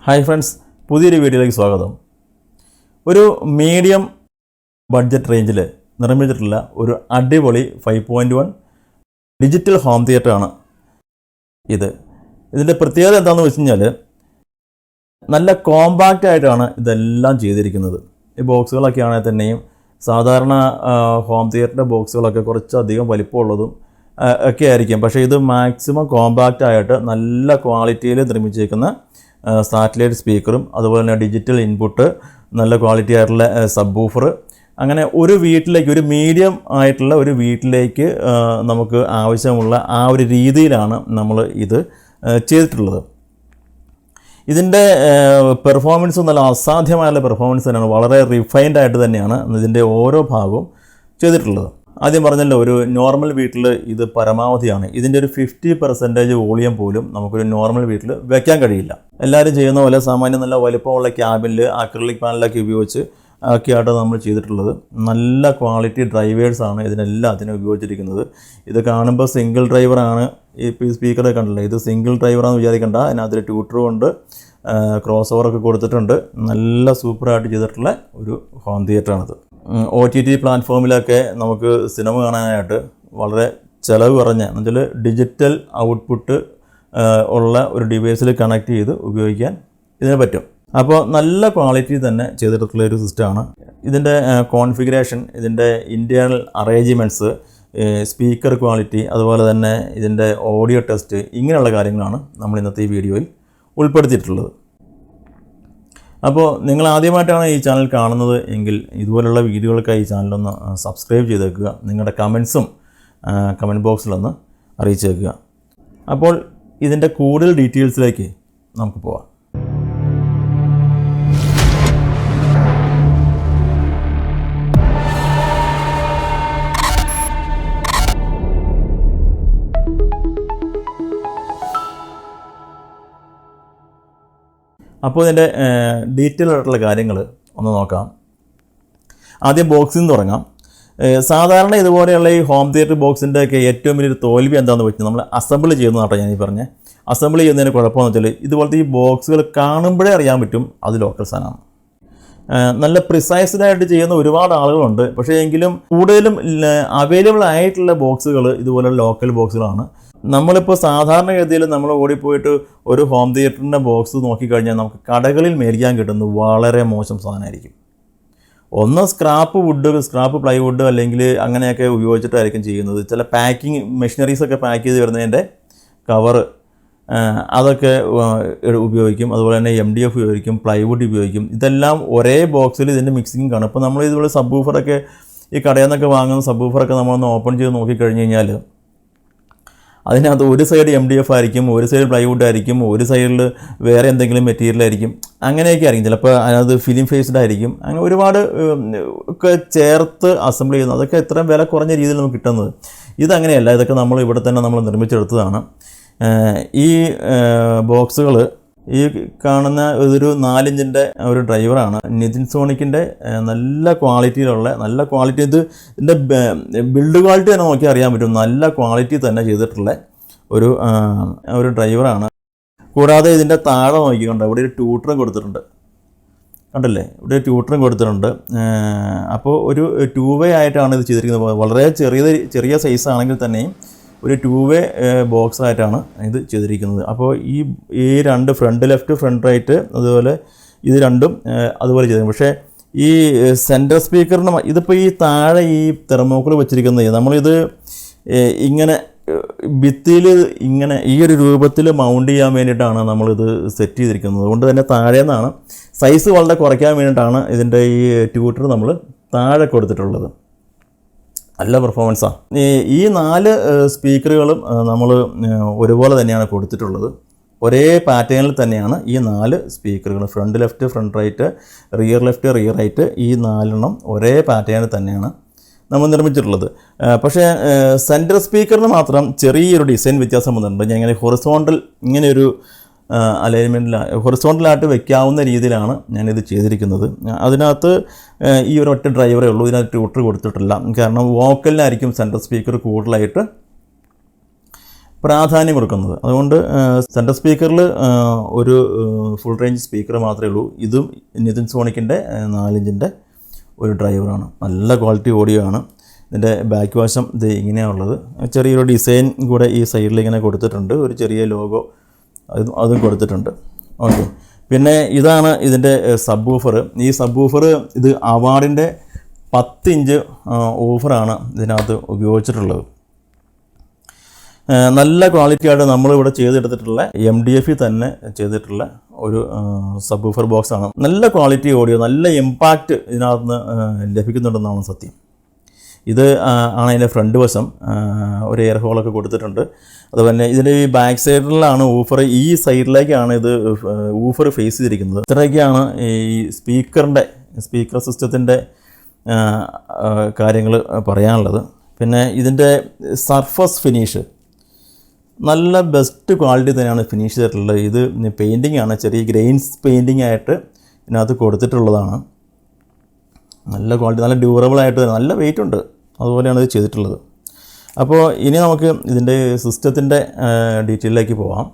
Hi friends, പുതിയൊരു വീഡിയോയിലേക്ക് സ്വാഗതം. ഒരു മീഡിയം ബഡ്ജറ്റ് റേഞ്ചിൽ നിർമ്മിച്ചിട്ടുള്ള ഒരു അടിപൊളി 5.1 ഡിജിറ്റൽ ഹോം തിയേറ്റർ ആണ് ഇത്. ഇതിൻ്റെ പ്രത്യേകത എന്താണെന്ന് വെച്ച് കഴിഞ്ഞാൽ നല്ല കോമ്പാക്റ്റ് ആയിട്ടാണ് ഇതെല്ലാം ചെയ്തിരിക്കുന്നത്. ഈ ബോക്സുകളൊക്കെ ആണെങ്കിൽ തന്നെയും സാധാരണ ഹോം തിയേറ്ററിൻ്റെ ബോക്സുകളൊക്കെ കുറച്ചധികം വലിപ്പമുള്ളതും ഒക്കെ ആയിരിക്കും. പക്ഷേ ഇത് മാക്സിമം കോമ്പാക്റ്റ് ആയിട്ട് നല്ല ക്വാളിറ്റിയിൽ നിർമ്മിച്ചിരിക്കുന്ന സാറ്റലൈറ്റ് സ്പീക്കറും അതുപോലെ തന്നെ ഡിജിറ്റൽ ഇൻപുട്ട്, നല്ല ക്വാളിറ്റി ആയിട്ടുള്ള സബ് വൂഫർ, അങ്ങനെ ഒരു വീട്ടിലേക്ക്, ഒരു മീഡിയം ആയിട്ടുള്ള ഒരു വീട്ടിലേക്ക് നമുക്ക് ആവശ്യമുള്ള ആ ഒരു രീതിയിലാണ് നമ്മൾ ഇത് ചെയ്തിട്ടുള്ളത്. ഇതിൻ്റെ പെർഫോമൻസ് നല്ല അസാധ്യമായുള്ള പെർഫോമൻസ് തന്നെയാണ്. വളരെ റിഫൈൻഡ് ആയിട്ട് തന്നെയാണ് ഇതിൻ്റെ ഓരോ ഭാഗവും ചെയ്തിട്ടുള്ളത്. ആദ്യം പറഞ്ഞല്ലോ, ഒരു നോർമൽ വീട്ടിൽ ഇത് പരമാവധിയാണ്. ഇതിൻ്റെ ഒരു 50% വോളിയം പോലും നമുക്കൊരു നോർമൽ വീട്ടിൽ വയ്ക്കാൻ കഴിയില്ല. എല്ലാവരും ചെയ്യുന്ന പോലെ സാമാന്യം നല്ല വലുപ്പമുള്ള ക്യാബിനിൽ അക്രിലിക് പാനലൊക്കെ ഉപയോഗിച്ച് ഒക്കെയായിട്ട് നമ്മൾ ചെയ്തിട്ടുള്ളത്. നല്ല ക്വാളിറ്റി ഡ്രൈവേഴ്സാണ് ഇതിനെല്ലാത്തിനും ഉപയോഗിച്ചിരിക്കുന്നത്. ഇത് കാണുമ്പോൾ സിംഗിൾ ഡ്രൈവറാണ്. ഇപ്പോൾ ഈ സ്പീക്കർ കണ്ടില്ലേ, ഇത് സിംഗിൾ ഡ്രൈവറാണെന്ന് വിചാരിക്കേണ്ട. അതിനകത്തൊരു ട്യൂട്ടറും ഉണ്ട്, ക്രോസ് ഓവറൊക്കെ കൊടുത്തിട്ടുണ്ട്. നല്ല സൂപ്പറായിട്ട് ചെയ്തിട്ടുള്ള ഒരു ഹോം തിയേറ്ററാണിത്. OTT പ്ലാറ്റ്ഫോമിലൊക്കെ നമുക്ക് സിനിമ കാണാനായിട്ട് വളരെ ചിലവ് കുറഞ്ഞ, എന്നുവെച്ചാൽ ഡിജിറ്റൽ ഔട്ട്പുട്ട് ഉള്ള ഒരു ഡിവൈസിൽ കണക്ട് ചെയ്ത് ഉപയോഗിക്കാൻ ഇതിന് പറ്റും. അപ്പോൾ നല്ല ക്വാളിറ്റി തന്നെ ചെയ്തിട്ടുള്ള ഒരു സിസ്റ്റമാണ്. ഇതിൻ്റെ കോൺഫിഗറേഷൻ, ഇതിൻ്റെ ഇൻറ്റേർണൽ അറേഞ്ച്മെൻറ്റ്സ്, സ്പീക്കർ ക്വാളിറ്റി, അതുപോലെ തന്നെ ഇതിൻ്റെ ഓഡിയോ ടെസ്റ്റ്, ഇങ്ങനെയുള്ള കാര്യങ്ങളാണ് നമ്മൾ ഇന്നത്തെ ഈ വീഡിയോയിൽ ഉൾപ്പെടുത്തിയിട്ടുള്ളത്. അപ്പോൾ നിങ്ങൾ ആദ്യമായിട്ടാണ് ഈ ചാനൽ കാണുന്നത് എങ്കിൽ ഇതുപോലുള്ള വീഡിയോകൾക്കായി ഈ ചാനലൊന്ന് സബ്സ്ക്രൈബ് ചെയ്തേക്കുക. നിങ്ങളുടെ കമൻസും കമൻറ്റ് ബോക്സിലൊന്ന് അറിയിച്ചേക്കുക. അപ്പോൾ ഇതിൻ്റെ കൂടുതൽ ഡീറ്റെയിൽസിലേക്ക് നമുക്ക് പോവാം. അപ്പോൾ ഇതിൻ്റെ ഡീറ്റെയിൽ ആയിട്ടുള്ള കാര്യങ്ങൾ ഒന്ന് നോക്കാം. ആദ്യം ബോക്സിൽ നിന്ന് തുടങ്ങാം. സാധാരണ ഇതുപോലെയുള്ള ഈ ഹോം തിയേറ്റർ ബോക്സിൻ്റെ ഒക്കെ ഏറ്റവും വലിയൊരു തോൽവി എന്താണെന്ന് വെച്ചാൽ നമ്മൾ അസംബിൾ ചെയ്യുന്നതാട്ടോ ഞാൻ ഈ പറഞ്ഞത്. അസംബിൾ ചെയ്യുന്നതിന് കുഴപ്പമെന്ന് വെച്ചാൽ ഇതുപോലത്തെ ഈ ബോക്സുകൾ കാണുമ്പോഴേ അറിയാൻ പറ്റും അത് ലോക്കൽ സാധനമാണ്. നല്ല പ്രിസൈസ്ഡായിട്ട് ചെയ്യുന്ന ഒരുപാട് ആളുകളുണ്ട്. പക്ഷേ എങ്കിലും കൂടുതലും അവൈലബിൾ ആയിട്ടുള്ള ബോക്സുകൾ ഇതുപോലുള്ള ലോക്കൽ ബോക്സുകളാണ്. നമ്മളിപ്പോൾ സാധാരണഗതിയിൽ നമ്മൾ ഓടിപ്പോയിട്ട് ഒരു ഹോം തിയേറ്ററിൻ്റെ ബോക്സ് നോക്കിക്കഴിഞ്ഞാൽ നമുക്ക് കടകളിൽ മേടിക്കാൻ കിട്ടുന്നത് വളരെ മോശം സാധനമായിരിക്കും. ഒന്ന് സ്ക്രാപ്പ് വുഡ്, സ്ക്രാപ്പ് പ്ലൈവുഡ് അല്ലെങ്കിൽ അങ്ങനെയൊക്കെ ഉപയോഗിച്ചിട്ടായിരിക്കും ചെയ്യുന്നത്. ചില പാക്കിങ് മെഷീനറീസൊക്കെ പാക്ക് ചെയ്ത് വരുന്നതിൻ്റെ കവറ് അതൊക്കെ ഉപയോഗിക്കും. അതുപോലെ തന്നെ MDF ഉപയോഗിക്കും, പ്ലൈവുഡ് ഉപയോഗിക്കും. ഇതെല്ലാം ഒരേ ബോക്സിൽ ഇതിൻ്റെ മിക്സിങ് കാണും. ഇപ്പോൾ നമ്മൾ ഇതുപോലെ സബ് വൂഫറൊക്കെ ഈ കടയിൽ നിന്നൊക്കെ വാങ്ങുന്ന സബ് വൂഫറൊക്കെ നമ്മളൊന്ന് ഓപ്പൺ ചെയ്ത് നോക്കിക്കഴിഞ്ഞ് കഴിഞ്ഞാൽ അതിനകത്ത് ഒരു സൈഡ് MDF ആയിരിക്കും, ഒരു സൈഡ് പ്ലൈവുഡ് ആയിരിക്കും, ഒരു സൈഡിൽ വേറെ എന്തെങ്കിലും മെറ്റീരിയൽ ആയിരിക്കും. അങ്ങനെയൊക്കെ ആയിരിക്കും. ചിലപ്പോൾ അതിനകത്ത് ഫിലിം ഫേസ്ഡ് ആയിരിക്കും. അങ്ങനെ ഒരുപാട് ഒക്കെ ചേർത്ത് അസംബിൾ ചെയ്യുന്നത്. അതൊക്കെ ഇത്രയും വില കുറഞ്ഞ രീതിയിൽ നമുക്ക് കിട്ടുന്നത്. ഇതങ്ങനെയല്ല. ഇതൊക്കെ നമ്മൾ ഇവിടെ തന്നെ നമ്മൾ നിർമ്മിച്ചെടുത്തതാണ്. ഈ ബോക്സുകൾ, ഈ കാണുന്ന ഇതൊരു 4 ഇഞ്ചിൻ്റെ ഒരു ഡ്രൈവറാണ്. നിതിൻ സോണിക്കിൻ്റെ നല്ല ക്വാളിറ്റിയിലുള്ള, നല്ല ക്വാളിറ്റി, ഇതിൻ്റെ ബിൽഡ് ക്വാളിറ്റി തന്നെ നോക്കി അറിയാൻ പറ്റും. നല്ല ക്വാളിറ്റി തന്നെ ചെയ്തിട്ടുള്ള ഒരു ഡ്രൈവറാണ്. കൂടാതെ ഇതിൻ്റെ താഴെ നോക്കിക്കൊണ്ട് ഇവിടെ ഒരു ട്യൂട്ടറും കൊടുത്തിട്ടുണ്ട്. കണ്ടല്ലേ, ഇവിടെ ട്യൂട്ടറും കൊടുത്തിട്ടുണ്ട്. അപ്പോൾ ഒരു 2 വേ ആയിട്ടാണ് ഇത് ചെയ്തിരിക്കുന്നത്. വളരെ ചെറിയ സൈസ് ആണെങ്കിൽ തന്നെയും ഒരു 2 വേ ബോക്സ് ആയിട്ടാണ് ഇത് ചെയ്തിരിക്കുന്നത്. അപ്പോൾ ഈ രണ്ട് ഫ്രണ്ട് ലെഫ്റ്റ്, ഫ്രണ്ട് റൈറ്റ്, അതുപോലെ ഇത് രണ്ടും അതുപോലെ ചെയ്തിരിക്കും. പക്ഷേ ഈ സെൻറ്റർ സ്പീക്കറിന് ഇതിപ്പോൾ ഈ താഴെ ഈ തെർമോക്കോൾ വെച്ചിരിക്കുന്നത് നമ്മളിത് ഇങ്ങനെ ഭിത്തിയിൽ ഇങ്ങനെ ഈ ഒരു രൂപത്തിൽ മൗണ്ട് ചെയ്യാൻ വേണ്ടിയിട്ടാണ് നമ്മളിത് സെറ്റ് ചെയ്തിരിക്കുന്നത്. അതുകൊണ്ട് തന്നെ താഴെ നിന്നാണ് സൈസ് വളരെ കുറയ്ക്കാൻ വേണ്ടിയിട്ടാണ് ഇതിൻ്റെ ഈ ട്യൂട്ടർ നമ്മൾ താഴെ കൊടുത്തിട്ടുള്ളത്. നല്ല പെർഫോമൻസാണ്. ഈ 4 സ്പീക്കറുകളും നമ്മൾ ഒരുപോലെ തന്നെയാണ് കൊടുത്തിട്ടുള്ളത്. ഒരേ പാറ്റേണിൽ തന്നെയാണ് ഈ 4 സ്പീക്കറുകൾ, front left, front right, rear left, rear right, ഈ 4 ഒരേ പാറ്റേണിൽ തന്നെയാണ് നമ്മൾ നിർമ്മിച്ചിട്ടുള്ളത്. പക്ഷേ സെൻറ്റർ സ്പീക്കറിന് മാത്രം ചെറിയൊരു ഡിസൈൻ വ്യത്യാസം വന്നിട്ടുണ്ട്. ഞാൻ ഇങ്ങനെ ഹൊറിസോണ്ടൽ, ഇങ്ങനെയൊരു ഹൊറിസോണ്ടലായിട്ട് വെക്കാവുന്ന രീതിയിലാണ് ഞാനിത് ചെയ്തിരിക്കുന്നത്. അതിനകത്ത് ഈ ഒരു ഒറ്റ ഡ്രൈവറേ ഉള്ളൂ. ഇതിനകത്ത് ട്യൂട്ടർ കൊടുത്തിട്ടില്ല. കാരണം വോക്കലിനായിരിക്കും സെൻട്രൽ സ്പീക്കർ കൂടുതലായിട്ട് പ്രാധാന്യം കൊടുക്കുന്നത്. അതുകൊണ്ട് സെൻട്രൽ സ്പീക്കറിൽ ഒരു ഫുൾ റേഞ്ച് സ്പീക്കർ മാത്രമേ ഉള്ളൂ. ഇതും നിതിൻ സോണിക്കിൻ്റെ 4 ഇഞ്ചിൻ്റെ ഒരു ഡ്രൈവറാണ്. നല്ല ക്വാളിറ്റി ഓഡിയോ ആണ്. ഇതിൻ്റെ ബാക്ക് വശം ഇത് ഇങ്ങനെയാണ് ഉള്ളത്. ചെറിയൊരു ഡിസൈൻ കൂടെ ഈ സൈഡിൽ ഇങ്ങനെ കൊടുത്തിട്ടുണ്ട്. ഒരു ചെറിയ ലോഗോ അതും കൊടുത്തിട്ടുണ്ട്. ഓക്കെ, പിന്നെ ഇതാണ് ഇതിൻ്റെ സബ് വൂഫർ. ഈ സബ് വൂഫർ ഇത് അവാർഡിൻ്റെ 10 ഇഞ്ച് ഓഫറാണ് ഇതിനകത്ത് ഉപയോഗിച്ചിട്ടുള്ളത്. നല്ല ക്വാളിറ്റി ആയിട്ട് നമ്മളിവിടെ ചെയ്തെടുത്തിട്ടുള്ള MDF തന്നെ ചെയ്തിട്ടുള്ള ഒരു സബ് വൂഫർ ബോക്സാണ്. നല്ല ക്വാളിറ്റി ഓഡിയോ, നല്ല ഇമ്പാക്റ്റ് ഇതിനകത്ത് നിന്ന് ലഭിക്കുന്നുണ്ടെന്നാണ് സത്യം. ഇത് ആണ് അതിൻ്റെ ഫ്രണ്ട് വശം. ഒരു എയർ ഹോളൊക്കെ കൊടുത്തിട്ടുണ്ട്. അതുപോലെ ഇതിൻ്റെ ഈ ബാക്ക് സൈഡിലാണ് ഊഫർ. ഈ സൈഡിലേക്കാണ് ഇത് ഊഫർ ഫേസ് ചെയ്തിരിക്കുന്നത്. ഇത്രയൊക്കെയാണ് ഈ സ്പീക്കർ സിസ്റ്റത്തിൻ്റെ കാര്യങ്ങൾ പറയാനുള്ളത്. പിന്നെ ഇതിൻ്റെ സർഫസ് ഫിനിഷ് നല്ല ബെസ്റ്റ് ക്വാളിറ്റി തന്നെയാണ് ഫിനിഷ് ചെയ്തിട്ടുള്ളത്. ഇത് പെയിൻറ്റിംഗ് ആണ്, ചെറിയ ഗ്രെയിൻസ് പെയിൻറ്റിംഗ് ആയിട്ട് ഇതിനകത്ത് കൊടുത്തിട്ടുള്ളതാണ്. നല്ല ക്വാളിറ്റി, നല്ല ഡ്യൂറബിൾ ആയിട്ട്, നല്ല വെയിറ്റ് ഉണ്ട്. അതുപോലെയാണ് ഇത് ചെയ്തിട്ടുള്ളത്. അപ്പോൾ ഇനി നമുക്ക് ഇതിൻ്റെ സിസ്റ്റത്തിൻ്റെ ഡീറ്റെയിലേക്ക് പോകാം.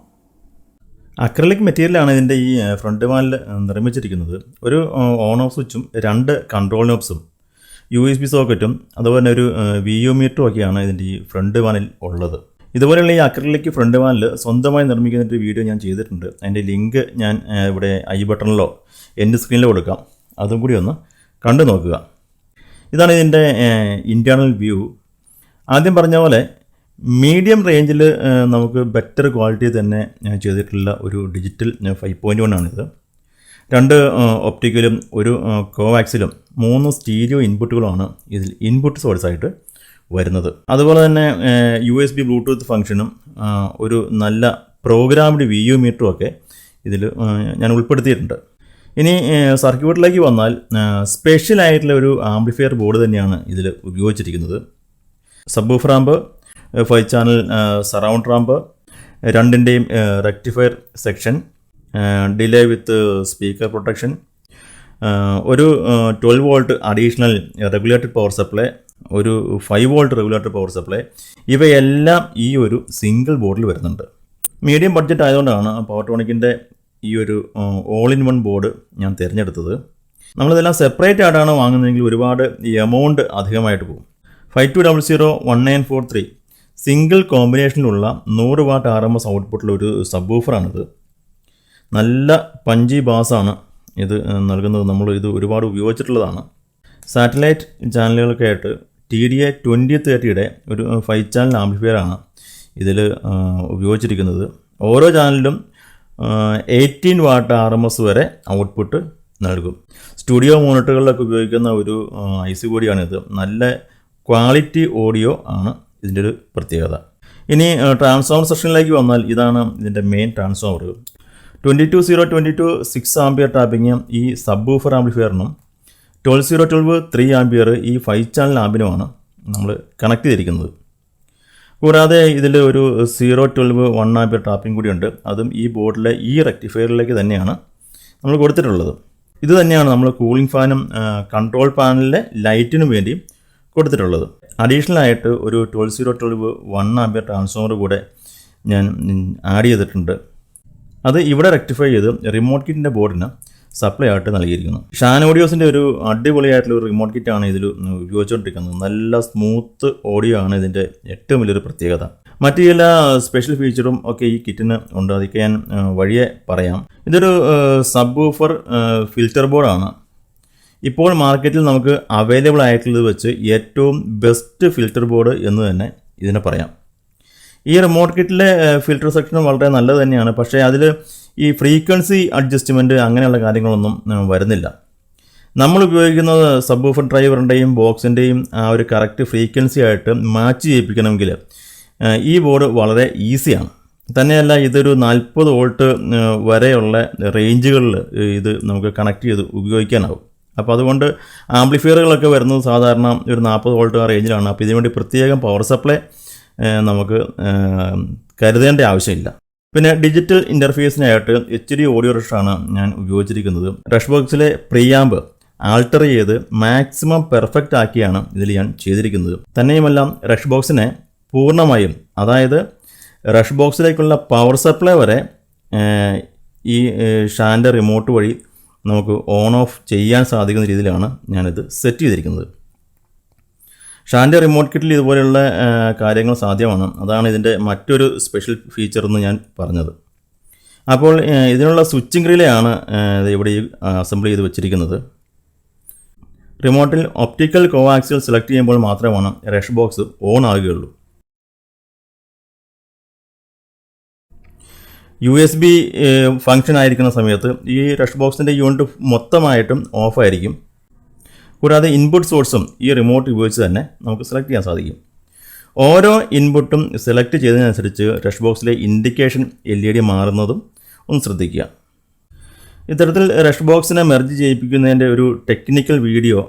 അക്രലിക് മെറ്റീരിയലാണ് ഇതിൻ്റെ ഈ ഫ്രണ്ട് പാനൽ നിർമ്മിച്ചിരിക്കുന്നത്. ഒരു ഓൺ ഓഫ് സ്വിച്ചും 2 കൺട്രോൾ നോബ്സും USB സോക്കറ്റും അതുപോലെ ഒരു VU മീറ്ററും ഒക്കെയാണ് ഇതിൻ്റെ ഈ ഫ്രണ്ട് പാനൽ ഉള്ളത്. ഇതുപോലെയുള്ള ഈ അക്രലിക് ഫ്രണ്ട് പാനൽ സ്വന്തമായി നിർമ്മിക്കുന്നൊരു വീഡിയോ ഞാൻ ചെയ്തിട്ടുണ്ട്. അതിൻ്റെ ലിങ്ക് ഞാൻ ഇവിടെ ഐ ബട്ടണിലോ എൻഡ് സ്ക്രീനിലോ കൊടുക്കാം. അതും കൂടി ഒന്ന് കണ്ടു നോക്കുക. ഇതാണ് ഇതിൻ്റെ ഇൻറ്റേർണൽ വ്യൂ. ആദ്യം പറഞ്ഞ പോലെ മീഡിയം റേഞ്ചിൽ നമുക്ക് ബെറ്റർ ക്വാളിറ്റി തന്നെ ചെയ്തിട്ടുള്ള ഒരു ഡിജിറ്റൽ 5.1 ആണിത്. 2 ഒപ്റ്റിക്കലും ഒരു കോവാക്സിലും 3 സ്റ്റീരിയോ ഇൻപുട്ടുകളുമാണ് ഇതിൽ ഇൻപുട്ട് സോഴ്സായിട്ട് വരുന്നത്. അതുപോലെ തന്നെ USB ബ്ലൂടൂത്ത് ഫംഗ്ഷനും ഒരു നല്ല പ്രോഗ്രാംഡ് VU മീറ്ററും ഒക്കെ ഇതിൽ ഞാൻ ഉൾപ്പെടുത്തിയിട്ടുണ്ട്. ഇനി സർക്യൂട്ടിലേക്ക് വന്നാൽ സ്പെഷ്യലായിട്ടുള്ള ഒരു ആംപ്ലിഫയർ ബോർഡ് തന്നെയാണ് ഇതിൽ ഉപയോഗിച്ചിരിക്കുന്നത്. Subwoofer amp, 5 channel surround ramp, 2ൻ്റെയും rectifier section, delay with speaker protection, ഒരു 12 volt additional regulated power supply, ഒരു 5 വോൾട്ട് റെഗുലേറ്റഡ് പവർ സപ്ലൈ, ഇവയെല്ലാം ഈ ഒരു സിംഗിൾ ബോർഡിൽ വരുന്നുണ്ട്. മീഡിയം ബഡ്ജറ്റ് ആയതുകൊണ്ടാണ് പവർട്രോണിക്കിൻ്റെ ഈ ഒരു ഓൾ ഇൻ വൺ ബോർഡ് ഞാൻ തിരഞ്ഞെടുത്തത്. നമ്മളിതെല്ലാം സെപ്പറേറ്റ് ആയിട്ടാണ് വാങ്ങുന്നതെങ്കിൽ ഒരുപാട് എമൗണ്ട് അധികമായിട്ട് പോകും. 52001943 സിംഗിൾ കോമ്പിനേഷനിലുള്ള 100 വാട്ട് RMS ഔട്ട്പുട്ടുള്ള ഒരു സബ് വൂഫറാണിത്. നല്ല പഞ്ചി ബാസാണ് ഇത് നൽകുന്നത്. നമ്മൾ ഇത് ഒരുപാട് ഉപയോഗിച്ചിട്ടുള്ളതാണ്. സാറ്റലൈറ്റ് ചാനലുകളൊക്കെ ആയിട്ട് TDA 2030യുടെ ഒരു 5 ചാനൽ ആംപ്ലിഫയറാണ് ഇതിൽ ഉപയോഗിച്ചിരിക്കുന്നത്. ഓരോ ചാനലിലും 18 വാട്ട് RMS വരെ ഔട്ട്പുട്ട് നൽകും. സ്റ്റുഡിയോ മോണിറ്ററുകളിലൊക്കെ ഉപയോഗിക്കുന്ന ഒരു IC കൂടിയാണിത്. നല്ല ക്വാളിറ്റി ഓഡിയോ ആണ് ഇതിൻ്റെ ഒരു പ്രത്യേകത. ഇനി ട്രാൻസ്ഫോമർ സെക്ഷനിലേക്ക് വന്നാൽ ഇതാണ് ഇതിൻ്റെ മെയിൻ ട്രാൻസ്ഫോമർ. 22022 6 ആംപിയർ ടാപ്പിങ് ഈ സബ് വൂഫർ ആംപ്ലിഫയറിനും 12012 3 ആംപിയർ ഈ 5 ചാനൽ ആമ്പിനുമാണ് നമ്മൾ കണക്ട് ചെയ്തിരിക്കുന്നത്. കൂടാതെ ഇതിൽ ഒരു 012 1 ആംപിയർ ടാപ്പിംഗ് കൂടിയുണ്ട്. അതും ഈ ബോർഡിലെ ഈ റെക്ടിഫയറിലേക്ക് തന്നെയാണ് നമ്മൾ കൊടുത്തിട്ടുള്ളത്. ഇത് തന്നെയാണ് നമ്മൾ കൂളിംഗ് ഫാനും കൺട്രോൾ പാനലിലെ ലൈറ്റിനും വേണ്ടി കൊടുത്തിട്ടുള്ളത്. അഡീഷണൽ ആയിട്ട് ഒരു 12012 1 ആംപിയർ ട്രാൻസ്ഫോമർ കൂടെ ഞാൻ ആഡ് ചെയ്തിട്ടുണ്ട്. അത് ഇവിടെ റെക്ടിഫൈ ചെയ്ത് റിമോട്ട് കിറ്റിൻ്റെ ബോർഡിന് സപ്ലൈ ആയിട്ട് നൽകിയിരിക്കുന്നു. ഷാൻ ഓഡിയോസിൻ്റെ ഒരു അടിപൊളിയായിട്ടുള്ള ഒരു റിമോട്ട് കിറ്റാണ് ഇതിൽ ഉപയോഗിച്ചുകൊണ്ടിരിക്കുന്നത്. നല്ല സ്മൂത്ത് ഓഡിയോ ആണ് ഇതിൻ്റെ ഏറ്റവും വലിയൊരു പ്രത്യേകത. മറ്റ് ചില സ്പെഷ്യൽ ഫീച്ചറും ഒക്കെ ഈ കിറ്റിന് ഉണ്ട്. അതൊക്കെ ഞാൻ വഴിയെ പറയാം. ഇതൊരു സബ് വൂഫർ ഫിൽറ്റർ ബോർഡാണ്. ഇപ്പോൾ മാർക്കറ്റിൽ നമുക്ക് അവൈലബിൾ ആയിട്ടുള്ളത് വെച്ച് ഏറ്റവും ബെസ്റ്റ് ഫിൽറ്റർ ബോർഡ് എന്ന് തന്നെ ഇതിനെ പറയാം. ഈ റിമോട്ട് കിറ്റിലെ ഫിൽറ്റർ സെക്ഷൻ വളരെ നല്ലത് തന്നെയാണ്. പക്ഷേ അതിൽ ഈ ഫ്രീക്വൻസി അഡ്ജസ്റ്റ്മെൻറ്റ് അങ്ങനെയുള്ള കാര്യങ്ങളൊന്നും വരുന്നില്ല. നമ്മൾ ഉപയോഗിക്കുന്നത് സബ് വൂഫർ ഡ്രൈവറിൻ്റെയും ബോക്സിൻ്റെയും ആ ഒരു കറക്റ്റ് ഫ്രീക്വൻസി ആയിട്ട് മാച്ച് ചെയ്യിപ്പിക്കണമെങ്കിൽ ഈ ബോർഡ് വളരെ ഈസിയാണ്. തന്നെയല്ല ഇതൊരു 40 വോൾട്ട് വരെയുള്ള റേഞ്ചുകളിൽ ഇത് നമുക്ക് കണക്ട് ചെയ്ത് ഉപയോഗിക്കാനാവും. അപ്പോൾ അതുകൊണ്ട് ആംപ്ലിഫയറുകളൊക്കെ വരുന്നത് സാധാരണ ഒരു 40 വോൾട്ട് ആ റേഞ്ചിലാണ്. അപ്പോൾ ഇതിനുവേണ്ടി പ്രത്യേകം പവർ സപ്ലൈ നമുക്ക് കരുതേണ്ട ആവശ്യമില്ല. പിന്നെ ഡിജിറ്റൽ ഇൻ്റർഫേസിനായിട്ട് HD ഓഡിയോ റഷാണ് ഞാൻ ഉപയോഗിച്ചിരിക്കുന്നത്. റഷ് ബോക്സിലെ പ്രീയാമ്പ് ആൾട്ടർ ചെയ്ത് മാക്സിമം പെർഫെക്റ്റ് ആക്കിയാണ് ഇതിൽ ഞാൻ ചെയ്തിരിക്കുന്നത്. തന്നെയുമല്ല റഷ് ബോക്സിനെ പൂർണ്ണമായും, അതായത് റഷ് ബോക്സിലേക്കുള്ള പവർ സപ്ലൈ വരെ ഈ ഷാൻ്റെ റിമോട്ട് വഴി നമുക്ക് ഓൺ ഓഫ് ചെയ്യാൻ സാധിക്കുന്ന രീതിയിലാണ് ഞാനിത് സെറ്റ് ചെയ്തിരിക്കുന്നത്. ഷാൻ്റെ റിമോട്ട് കിറ്റിൽ ഇതുപോലെയുള്ള കാര്യങ്ങൾ സാധ്യമാണ്. അതാണ് ഇതിൻ്റെ മറ്റൊരു സ്പെഷ്യൽ ഫീച്ചർ എന്ന് ഞാൻ പറഞ്ഞത്. അപ്പോൾ ഇതിനുള്ള സ്വിച്ചിങ് റിലേയാണ് ഇവിടെ അസംബിൾ ചെയ്ത് വെച്ചിരിക്കുന്നത്. റിമോട്ടിൽ ഒപ്റ്റിക്കൽ കോവാക്സിൽ സെലക്ട് ചെയ്യുമ്പോൾ മാത്രമാണ് റഷ് ബോക്സ് ഓൺ ആകുകയുള്ളൂ. USB ഫംഗ്ഷൻ ആയിരിക്കുന്ന സമയത്ത് ഈ റഷ് ബോക്സിൻ്റെ യൂണിറ്റ് മൊത്തമായിട്ടും ഓഫായിരിക്കും. കൂടാതെ ഇൻപുട്ട് സോഴ്സും ഈ റിമോട്ട് ഉപയോഗിച്ച് തന്നെ നമുക്ക് സെലക്ട് ചെയ്യാൻ സാധിക്കും. ഓരോ ഇൻപുട്ടും സെലക്ട് ചെയ്തതിനനുസരിച്ച് റഷ് ബോക്സിലെ ഇൻഡിക്കേഷൻ LED മാറുന്നതും ഒന്ന് ശ്രദ്ധിക്കുക. ഇത്തരത്തിൽ റഷ് ബോക്സിനെ മെർജ് ചെയ്യിപ്പിക്കുന്നതിൻ്റെ ഒരു ടെക്നിക്കൽ വീഡിയോ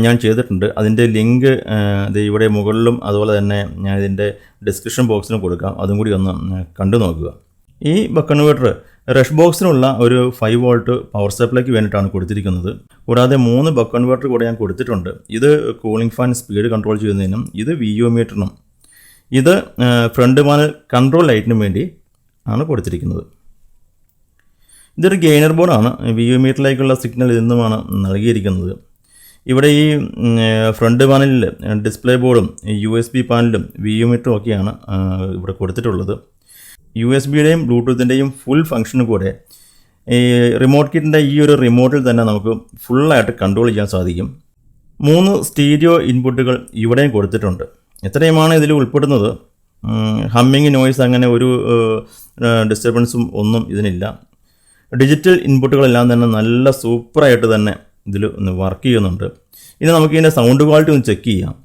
ഞാൻ ചെയ്തിട്ടുണ്ട്. അതിൻ്റെ ലിങ്ക് ഇവിടെ മുകളിലും അതുപോലെ തന്നെ ഞാൻ ഇതിൻ്റെ ഡിസ്ക്രിപ്ഷൻ ബോക്സിലും കൊടുക്കാം. അതും കൂടി ഒന്ന് കണ്ടു നോക്കുക. ഈ ബക്ക് കൺവേർട്ടർ റഷ് ബോക്സിനുള്ള ഒരു 5 വോൾട്ട് പവർ സപ്ലൈക്ക് വേണ്ടിയിട്ടാണ് കൊടുത്തിരിക്കുന്നത്. കൂടാതെ 3 ബക്ക് കൺവേർട്ടർ കൂടെ ഞാൻ കൊടുത്തിട്ടുണ്ട്. ഇത് കൂളിംഗ് ഫാൻ സ്പീഡ് കൺട്രോൾ ചെയ്യുന്നതിനും ഇത് VU മീറ്ററിനും ഇത് ഫ്രണ്ട് പാനൽ കൺട്രോൾ ലൈറ്റിനും വേണ്ടി ആണ് കൊടുത്തിരിക്കുന്നത്. ഇതൊരു ഗെയിനർ ബോർഡാണ്. VU മീറ്ററിലേക്കുള്ള സിഗ്നൽ ഇതിൽ നിന്നുമാണ് നൽകിയിരിക്കുന്നത്. ഇവിടെ ഈ ഫ്രണ്ട് പാനലിൽ ഡിസ്പ്ലേ ബോർഡും USB പാനലും VU മീറ്ററും ഒക്കെയാണ് ഇവിടെ കൊടുത്തിട്ടുള്ളത്. USB-യുടെയും ബ്ലൂടൂത്തിൻ്റെയും ഫുൾ ഫംഗ്ഷനും കൂടെ ഈ റിമോട്ട് കിറ്റിൻ്റെ ഈ ഒരു റിമോട്ടിൽ തന്നെ നമുക്ക് ഫുള്ളായിട്ട് കൺട്രോൾ ചെയ്യാൻ സാധിക്കും. 3 സ്റ്റീരിയോ ഇൻപുട്ടുകൾ ഇവിടെയും കൊടുത്തിട്ടുണ്ട്. ഇത്രയുമാണ് ഇതിൽ ഉൾപ്പെടുന്നത്. ഹമ്മിങ് നോയ്സ് അങ്ങനെ ഒരു ഡിസ്റ്റർബൻസും ഒന്നും ഇതിനില്ല. ഡിജിറ്റൽ ഇൻപുട്ടുകളെല്ലാം തന്നെ നല്ല സൂപ്പറായിട്ട് തന്നെ ഇതിൽ വർക്ക് ചെയ്യുന്നുണ്ട്. ഇനി നമുക്ക് ഇതിൻ്റെ സൗണ്ട് ക്വാളിറ്റി ഒന്ന് ചെക്ക് ചെയ്യാം.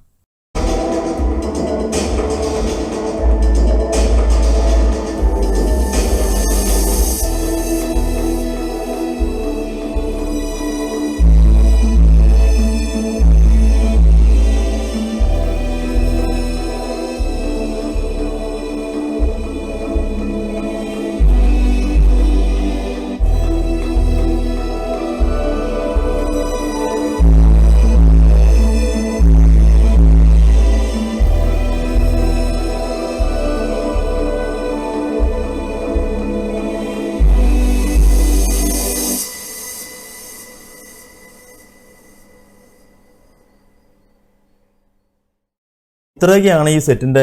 ഇത്രയൊക്കെയാണ് ഈ സെറ്റിൻ്റെ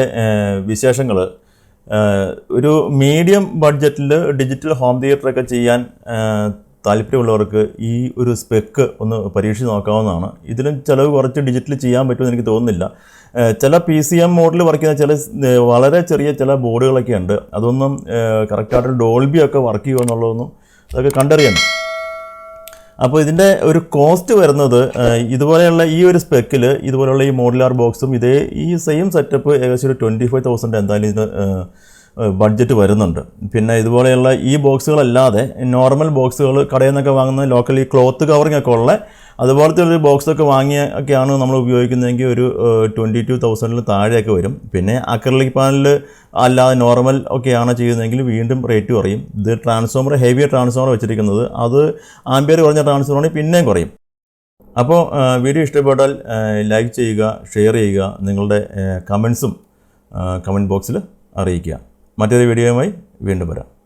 വിശേഷങ്ങൾ. ഒരു മീഡിയം ബഡ്ജറ്റിൽ ഡിജിറ്റൽ ഹോം തിയേറ്ററൊക്കെ ചെയ്യാൻ താല്പര്യമുള്ളവർക്ക് ഈ ഒരു സ്പെക്ക് ഒന്ന് പരീക്ഷിച്ച് നോക്കാവുന്നതാണ്. ഇതിലും ചിലവ് കുറച്ച് ഡിജിറ്റൽ ചെയ്യാൻ പറ്റുമെന്ന് എനിക്ക് തോന്നുന്നില്ല. ചില PCM മോഡിൽ വർക്ക് ചെയ്യുന്ന വളരെ ചെറിയ ചില ബോർഡുകളൊക്കെ ഉണ്ട്. അതൊന്നും കറക്റ്റായിട്ട് ഡോൾബി ഒക്കെ വർക്ക് ചെയ്യുമോ എന്നുള്ളതൊന്നും അതൊക്കെ കണ്ടറിയണം. അപ്പോൾ ഇതിൻ്റെ ഒരു കോസ്റ്റ് വരുന്നത് ഇതുപോലെയുള്ള ഈ ഒരു സ്പെക്കിൽ ഇതുപോലെയുള്ള ഈ മോഡുലാർ ബോക്സും ഈ സെയിം സെറ്റപ്പ് ഏകദേശം ഒരു 25,000 എന്തായാലും ഇതിന് ബഡ്ജറ്റ് വരുന്നുണ്ട്. പിന്നെ ഇതുപോലെയുള്ള ഈ ബോക്സുകളല്ലാതെ നോർമൽ ബോക്സുകൾ കടയിൽ നിന്നൊക്കെ വാങ്ങുന്ന ലോക്കൽ ഈ ക്ലോത്ത് കവറിംഗ് ഒക്കെ ഉള്ള അതുപോലത്തെ ഒരു ബോക്സൊക്കെ വാങ്ങിയൊക്കെയാണ് നമ്മൾ ഉപയോഗിക്കുന്നതെങ്കിൽ ഒരു 22,000 താഴെയൊക്കെ വരും. പിന്നെ അക്രലിക് പാനൽ അല്ലാതെ നോർമൽ ഒക്കെയാണ് ചെയ്യുന്നതെങ്കിൽ വീണ്ടും റേറ്റ് കുറയും. ഇത് ട്രാൻസ്ഫോമർ ഹെവി ട്രാൻസ്ഫോമർ വെച്ചിരിക്കുന്നത്, അത് ആംപിയർ കുറഞ്ഞ ട്രാൻസ്ഫോമറാണെങ്കിൽ പിന്നെയും കുറയും. അപ്പോൾ വീഡിയോ ഇഷ്ടപ്പെട്ടാൽ ലൈക്ക് ചെയ്യുക, ഷെയർ ചെയ്യുക, നിങ്ങളുടെ കമൻസും കമൻറ്റ് ബോക്സിൽ അറിയിക്കുക. മറ്റൊരു വീഡിയോയുമായി വീണ്ടും വരാം.